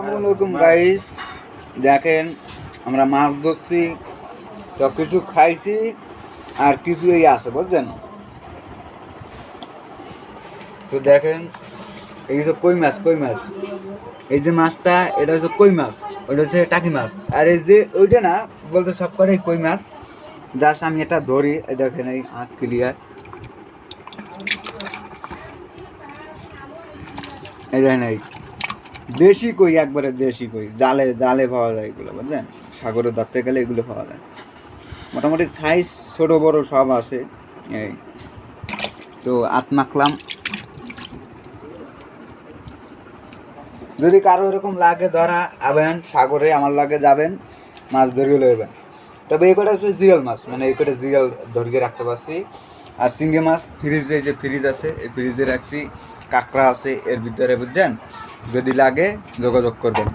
আসসালামু গাইস, দেখেন আমরা মাছ ধরছি তো কিছু খাইছি আর কিছু এই আছে বুঝছেন। তো দেখেন এই যে কই মাছ এই যে মাছটা এটা হচ্ছে কই মাছ, ওইটা হচ্ছে টাকি মাছ, আর এই যে ওইটা না বলতে সব করে কই মাছ। জাস্ট আমি এটা ধরি, এই দেখেন এই আঁক ক্লিয়ার, এই দেখেন এই দেশি কই, একবারে দেশি কই, জালে জালে পাওয়া যায় এগুলো বুঝলেন। সাগরে ধরতে গেলে এগুলো পাওয়া যায়, মোটামুটি সাইজ ছোট বড় সব আছে। এই তো আত মাখলাম, যদি কারো এরকম লাগে ধরা আবেন সাগরে আমার লাগে যাবেন, মাছ ধরিয়ে লইবেন। তবে এই কটা হচ্ছে জিয়াল মাছ, মানে এই কটা জিয়াল ধরিয়ে রাখতে পারছি। আর চিংড়ি মাছ ফ্রিজে, যে ফ্রিজ আছে এই ফ্রিজে রাখছি, কাঁকড়া আছে এর ভিতরে বুঝছেন। যদি লাগে যোগাযোগ করবেন।